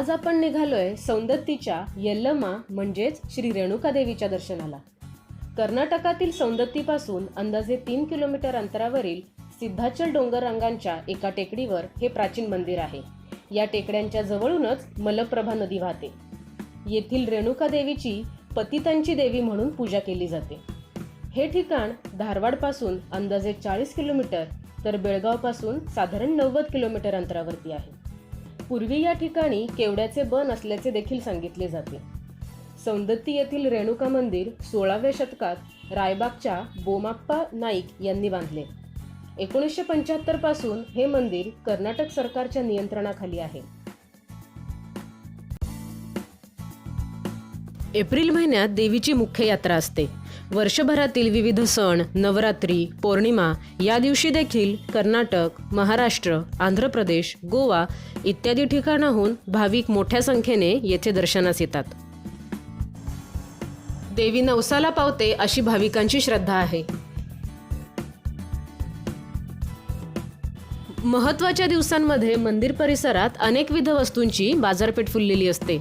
आज आपण निघालोय सौंदत्तीच्या यल्लमा म्हणजेच श्री रेणुका देवीच्या दर्शनाला। कर्नाटकातील सौंदत्तीपासून अंदाजे 3 किलोमीटर अंतरावरील सिद्धाचल डोंगर रांगांच्या एका टेकडीवर हे प्राचीन मंदिर आहे। या टेकड्यांच्या जवळूनच मलप्रभा नदी वाहते। येथील रेणुका देवीची पतितांची देवी म्हणून पूजा केली जाते। हे ठिकाण धारवाडपासून अंदाजे 40 किलोमीटर तर बेळगावपासून साधारण 90 किलोमीटर अंतरावरती आहे। पूर्वी या ठिकाणी केवड्याचे बन असल्याचे देखील सांगितले जाते। सौंदत्ती येथील रेणुका मंदिर 16व्या शतकात रायबागच्या बोमाप्पा नाईक यांनी बांधले। 1975 पासून हे मंदिर कर्नाटक सरकारच्या नियंत्रणाखाली आहे। एप्रिल महिन्यात देवीची मुख्य यात्रा असते। वर्षभरातील विविध सण, नवरात्री, पौर्णिमा या दिवशी देखील कर्नाटक, महाराष्ट्र, आंध्र प्रदेश, गोवा इत्यादी ठिकाणाहून भाविक मोठ्या संख्येने येथे दर्शनास येतात। देवी नवसाला पावते अशी भाविकांची श्रद्धा आहे। महत्त्वाच्या दिवसांमध्ये मंदिर परिसरात अनेकविध वस्तूंची बाजारपेठ फुललेली असते।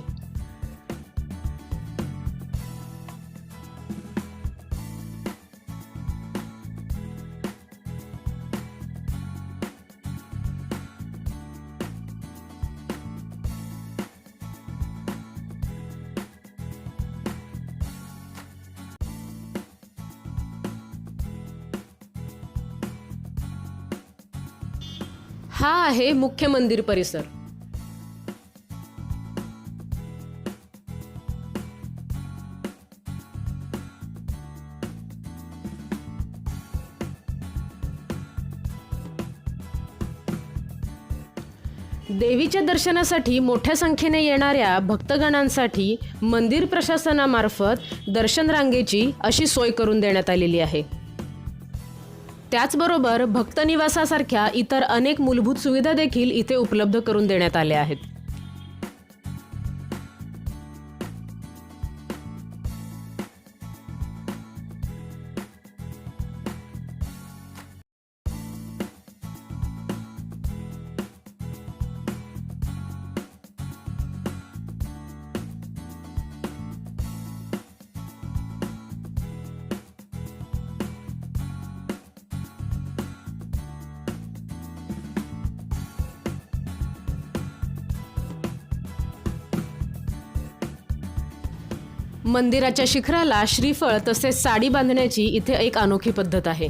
हा आहे मुख्य मंदिर परिसर। देवीच्या दर्शनासाठी मोठ्या संख्येने येणाऱ्या भक्तगणांसाठी मंदिर प्रशासनामार्फत दर्शन रांगेची अशी सोय करून देण्यात आलेली आहे। त्याचबरोबर भक्तनिवासासारख्या इतर अनेक मूलभूत सुविधा देखील इथे उपलब्ध करून देण्यात आल्या आहेत। मंदिराच्या शिखराला श्रीफळ तसेच साडी बांधण्याची इथे एक अनोखी पद्धत आहे।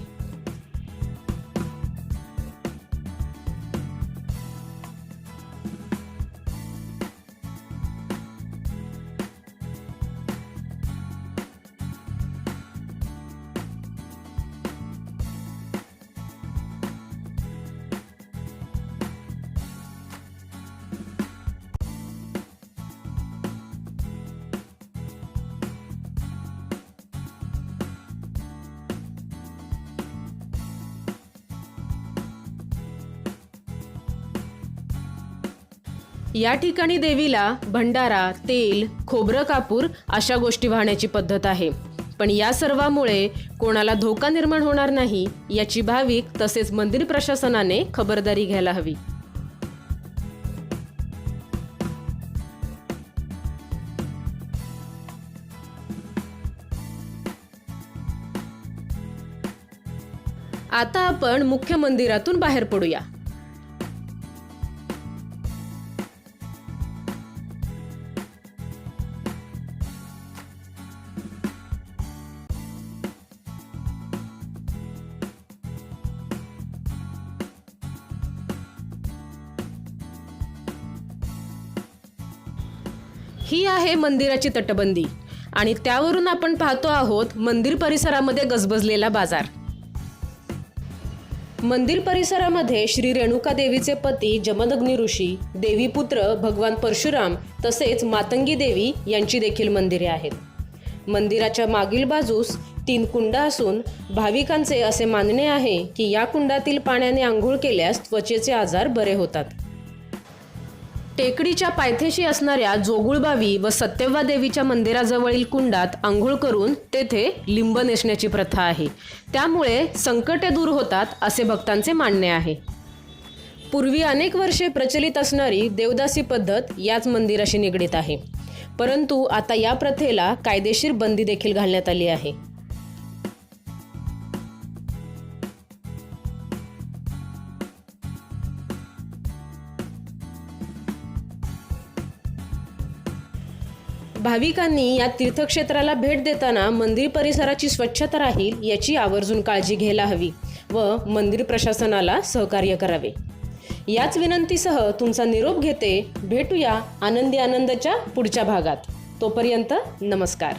या ठिकाणी देवीला भंडारा, तेल, खोबरं कापूर अशा गोष्टी वाहण्याची पद्धत आहे। पण या सर्वामुळे कोणाला धोका निर्माण होणार नाही याची भाविक तसेच मंदिर प्रशासनाने खबरदारी घ्यायला हवी। आता आपण मुख्य मंदिरातून बाहेर पडूया। ही आहे मंदिराची तटबंदी आणि त्यावरून आपण पाहतो आहोत मंदिर परिसरामध्ये गजबजलेला बाजार। मंदिर परिसरामध्ये श्री रेणुका देवीचे पती जमदग्नी ऋषी, देवीपुत्र भगवान परशुराम तसेच मातंगी देवी यांची देखील मंदिरे आहेत। मंदिराच्या मागील बाजूस 3 कुंड असून भाविकांचे असे मानणे आहे की या कुंडातील पाण्याने आंघोळ केल्यास त्वचेचे आजार बरे होतात। टेकडीच्या पायथ्याशी असणाऱ्या जोगुळबावी व सत्यव्वा देवीच्या मंदिराजवळील कुंडात आंघोळ करून तेथे लिंब नेसण्याची प्रथा आहे। त्यामुळे संकटे दूर होतात असे भक्तांचे मानणे आहे। पूर्वी अनेक वर्षे प्रचलित असणारी देवदासी पद्धत याच मंदिराशी निगडीत आहे, परंतु आता या प्रथेला कायदेशीर बंदी देखील घालण्यात आली आहे. भाविकांनी या तीर्थक्षेत्राला भेट देताना मंदिर परिसराची स्वच्छता राहील याची आवर्जून काळजी घ्यायला हवी व मंदिर प्रशासनाला सहकार्य करावे. याच विनंतीसह तुमचा निरोप घेते. भेटूया आनंदी आनंदच्या पुढच्या भागात. तोपर्यंत नमस्कार.